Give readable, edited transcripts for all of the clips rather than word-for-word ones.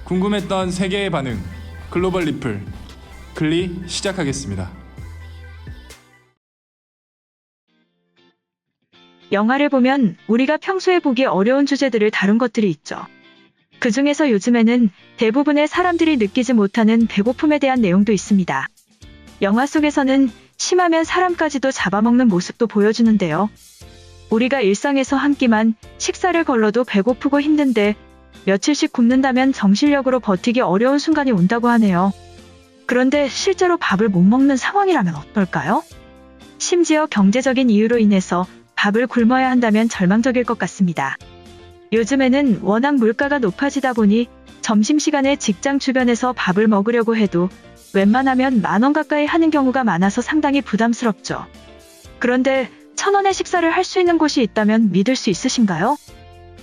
궁금했던 세계의 반응, 글로벌 리플, 글리 시작하겠습니다. 영화를 보면 우리가 평소에 보기 어려운 주제들을 다룬 것들이 있죠. 그 중에서 요즘에는 대부분의 사람들이 느끼지 못하는 배고픔에 대한 내용도 있습니다. 영화 속에서는 심하면 사람까지도 잡아먹는 모습도 보여주는데요. 우리가 일상에서 한 끼만 식사를 걸러도 배고프고 힘든데 며칠씩 굶는다면 정신력으로 버티기 어려운 순간이 온다고 하네요. 그런데 실제로 밥을 못 먹는 상황이라면 어떨까요? 심지어 경제적인 이유로 인해서 밥을 굶어야 한다면 절망적일 것 같습니다. 요즘에는 워낙 물가가 높아지다 보니 점심시간에 직장 주변에서 밥을 먹으려고 해도 웬만하면 10,000원 가까이 하는 경우가 많아서 상당히 부담스럽죠. 그런데 1,000원의 식사를 할 수 있는 곳이 있다면 믿을 수 있으신가요?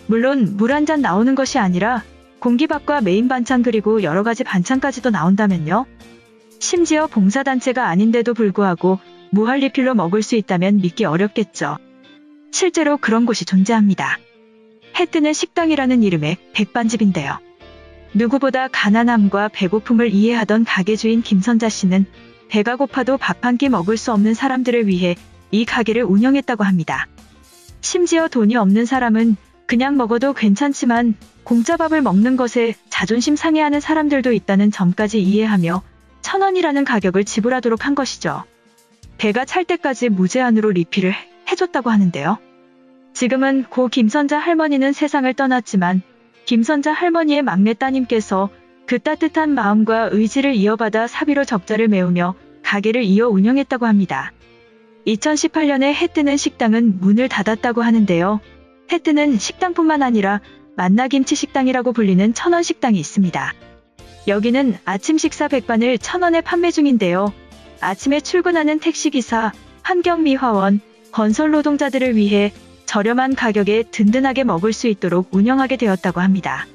물론 물 한 잔 나오는 것이 아니라 공기밥과 메인 반찬 그리고 여러 가지 반찬까지도 나온다면요. 심지어 봉사단체가 아닌데도 불구하고 무한리필로 먹을 수 있다면 믿기 어렵겠죠. 실제로 그런 곳이 존재합니다. 해 뜨는 식당이라는 이름의 백반집인데요. 누구보다 가난함과 배고픔을 이해하던 가게 주인 김선자 씨는 배가 고파도 밥 한 끼 먹을 수 없는 사람들을 위해 이 가게를 운영했다고 합니다. 심지어 돈이 없는 사람은 그냥 먹어도 괜찮지만 공짜 밥을 먹는 것에 자존심 상해하는 사람들도 있다는 점까지 이해하며 1,000원이라는 가격을 지불하도록 한 것이죠. 배가 찰 때까지 무제한으로 리필을 해줬다고 하는데요. 지금은 고 김선자 할머니는 세상을 떠났지만 김선자 할머니의 막내 따님께서 그 따뜻한 마음과 의지를 이어받아 사비로 적자를 메우며 가게를 이어 운영했다고 합니다. 2018년에 해 뜨는 식당은 문을 닫았다고 하는데요. 해 뜨는 식당뿐만 아니라 만나김치 식당이라고 불리는 1,000원 식당이 있습니다. 여기는 아침 식사 백반을 1,000원에 판매 중인데요. 아침에 출근하는 택시기사, 환경미화원, 건설 노동자들을 위해 저렴한 가격에 든든하게 먹을 수 있도록 운영하게 되었다고 합니다.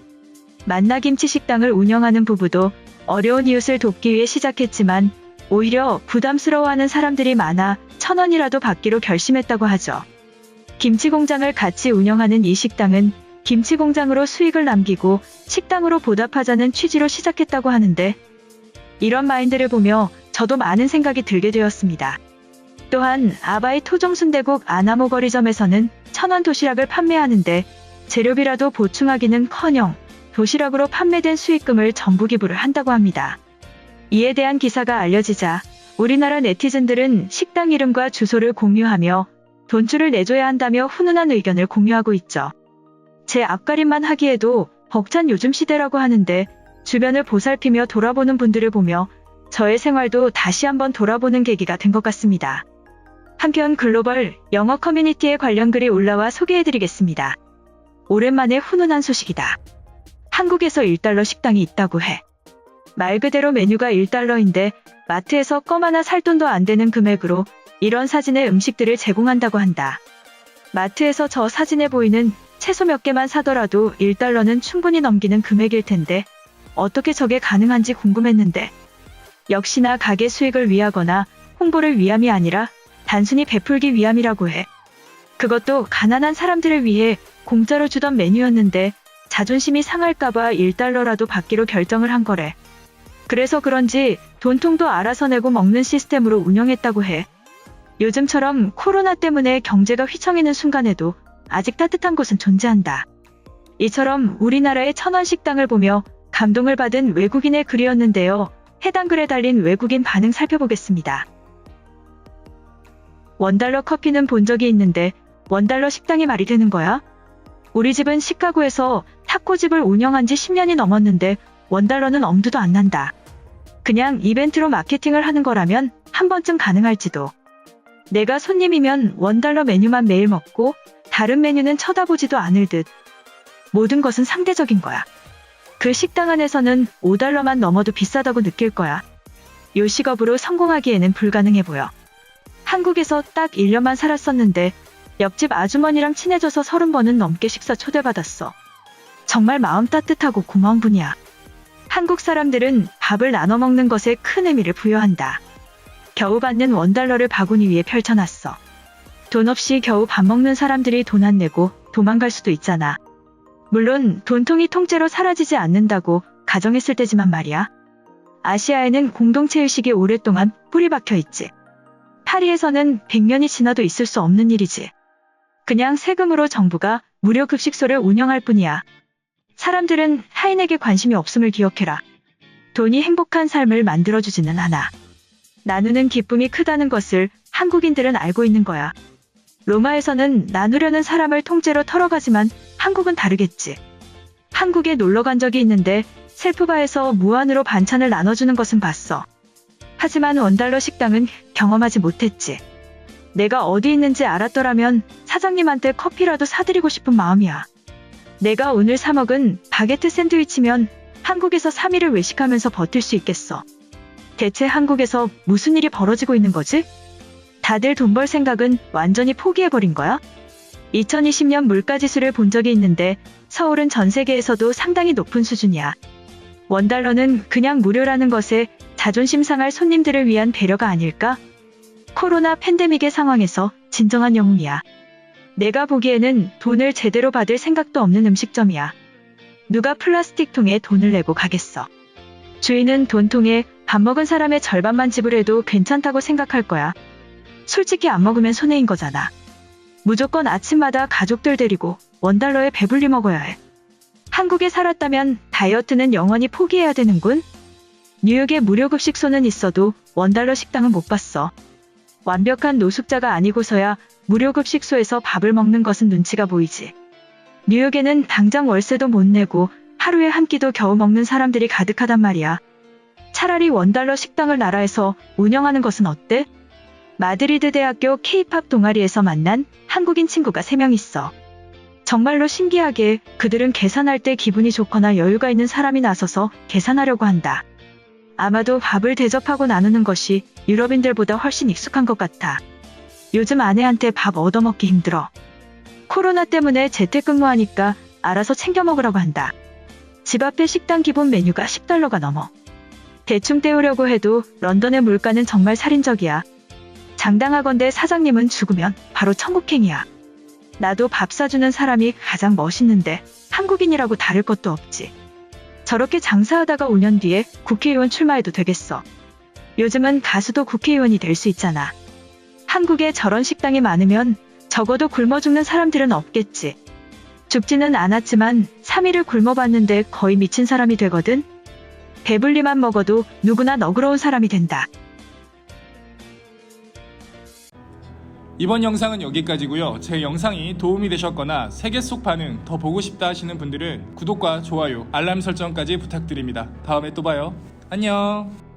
만나김치 식당을 운영하는 부부도 어려운 이웃을 돕기 위해 시작했지만 오히려 부담스러워하는 사람들이 많아 1,000원이라도 받기로 결심했다고 하죠. 김치 공장을 같이 운영하는 이 식당은 김치 공장으로 수익을 남기고 식당으로 보답하자는 취지로 시작했다고 하는데 이런 마인드를 보며 저도 많은 생각이 들게 되었습니다. 또한 아바이 토종순대국 아나모 거리점에서는 1,000원 도시락을 판매하는데 재료비라도 보충하기는커녕 도시락으로 판매된 수익금을 전부 기부를 한다고 합니다. 이에 대한 기사가 알려지자 우리나라 네티즌들은 식당 이름과 주소를 공유하며 돈줄을 내줘야 한다며 훈훈한 의견을 공유하고 있죠. 제 앞가림만 하기에도 벅찬 요즘 시대라고 하는데 주변을 보살피며 돌아보는 분들을 보며 저의 생활도 다시 한번 돌아보는 계기가 된 것 같습니다. 한편 글로벌 영어 커뮤니티에 관련 글이 올라와 소개해드리겠습니다. 오랜만에 훈훈한 소식이다. 한국에서 1달러 식당이 있다고 해. 말 그대로 메뉴가 1달러인데 마트에서 껌 하나 살 돈도 안 되는 금액으로 이런 사진의 음식들을 제공한다고 한다. 마트에서 저 사진에 보이는 채소 몇 개만 사더라도 1달러는 충분히 넘기는 금액일 텐데 어떻게 저게 가능한지 궁금했는데 역시나 가게 수익을 위하거나 홍보를 위함이 아니라 단순히 베풀기 위함이라고 해. 그것도 가난한 사람들을 위해 공짜로 주던 메뉴였는데 자존심이 상할까봐 1달러라도 받기로 결정을 한 거래. 그래서 그런지 돈통도 알아서 내고 먹는 시스템으로 운영했다고 해. 요즘처럼 코로나 때문에 경제가 휘청이는 순간에도 아직 따뜻한 곳은 존재한다. 이처럼 우리나라의 1,000원 식당을 보며 감동을 받은 외국인의 글이었는데요. 해당 글에 달린 외국인 반응 살펴보겠습니다. $1 커피는 본 적이 있는데 $1 식당이 말이 되는 거야? 우리 집은 시카고에서 타코집을 운영한 지 10년이 넘었는데 $1는 엄두도 안 난다. 그냥 이벤트로 마케팅을 하는 거라면 한 번쯤 가능할지도. 내가 손님이면 $1 메뉴만 매일 먹고 다른 메뉴는 쳐다보지도 않을 듯. 모든 것은 상대적인 거야. 그 식당 안에서는 $5만 넘어도 비싸다고 느낄 거야. 요식업으로 성공하기에는 불가능해 보여. 한국에서 딱 1년만 살았었는데 옆집 아주머니랑 친해져서 30번은 넘게 식사 초대받았어. 정말 마음 따뜻하고 고마운 분이야. 한국 사람들은 밥을 나눠 먹는 것에 큰 의미를 부여한다. 겨우 받는 $1를 바구니 위에 펼쳐놨어. 돈 없이 겨우 밥 먹는 사람들이 돈 안 내고 도망갈 수도 있잖아. 물론 돈통이 통째로 사라지지 않는다고 가정했을 때지만 말이야. 아시아에는 공동체의식이 오랫동안 뿌리 박혀 있지. 파리에서는 100년이 지나도 있을 수 없는 일이지. 그냥 세금으로 정부가 무료 급식소를 운영할 뿐이야. 사람들은 타인에게 관심이 없음을 기억해라. 돈이 행복한 삶을 만들어주지는 않아. 나누는 기쁨이 크다는 것을 한국인들은 알고 있는 거야. 로마에서는 나누려는 사람을 통째로 털어가지만 한국은 다르겠지. 한국에 놀러 간 적이 있는데 셀프바에서 무한으로 반찬을 나눠주는 것은 봤어. 하지만 원달러 식당은 경험하지 못했지. 내가 어디 있는지 알았더라면 사장님한테 커피라도 사드리고 싶은 마음이야. 내가 오늘 사 먹은 바게트 샌드위치면 한국에서 3일을 외식하면서 버틸 수 있겠어. 대체 한국에서 무슨 일이 벌어지고 있는 거지? 다들 돈 벌 생각은 완전히 포기해버린 거야? 2020년 물가지수를 본 적이 있는데 서울은 전 세계에서도 상당히 높은 수준이야. 원달러는 그냥 무료라는 것에 자존심 상할 손님들을 위한 배려가 아닐까? 코로나 팬데믹의 상황에서 진정한 영웅이야. 내가 보기에는 돈을 제대로 받을 생각도 없는 음식점이야. 누가 플라스틱 통에 돈을 내고 가겠어. 주인은 돈통에 밥 먹은 사람의 절반만 지불해도 괜찮다고 생각할 거야. 솔직히 안 먹으면 손해인 거잖아. 무조건 아침마다 가족들 데리고 원달러에 배불리 먹어야 해. 한국에 살았다면 다이어트는 영원히 포기해야 되는군. 뉴욕에 무료 급식소는 있어도 원달러 식당은 못 봤어. 완벽한 노숙자가 아니고서야 무료 급식소에서 밥을 먹는 것은 눈치가 보이지. 뉴욕에는 당장 월세도 못 내고 하루에 한 끼도 겨우 먹는 사람들이 가득하단 말이야. 차라리 원달러 식당을 나라에서 운영하는 것은 어때? 마드리드 대학교 K-팝 동아리에서 만난 한국인 친구가 3명 있어. 정말로 신기하게 그들은 계산할 때 기분이 좋거나 여유가 있는 사람이 나서서 계산하려고 한다. 아마도 밥을 대접하고 나누는 것이 유럽인들보다 훨씬 익숙한 것 같아. 요즘 아내한테 밥 얻어먹기 힘들어. 코로나 때문에 재택근무하니까 알아서 챙겨 먹으라고 한다. 집 앞에 식당 기본 메뉴가 $10가 넘어. 대충 때우려고 해도 런던의 물가는 정말 살인적이야. 장당하건대 사장님은 죽으면 바로 천국행이야. 나도 밥 사주는 사람이 가장 멋있는데 한국인이라고 다를 것도 없지. 저렇게 장사하다가 5년 뒤에 국회의원 출마해도 되겠어. 요즘은 가수도 국회의원이 될 수 있잖아. 한국에 저런 식당이 많으면 적어도 굶어 죽는 사람들은 없겠지. 죽지는 않았지만 3일을 굶어봤는데 거의 미친 사람이 되거든. 배불리만 먹어도 누구나 너그러운 사람이 된다. 이번 영상은 여기까지고요. 제 영상이 도움이 되셨거나 세계 속 반응 더 보고 싶다 하시는 분들은 구독과 좋아요, 알람 설정까지 부탁드립니다. 다음에 또 봐요. 안녕.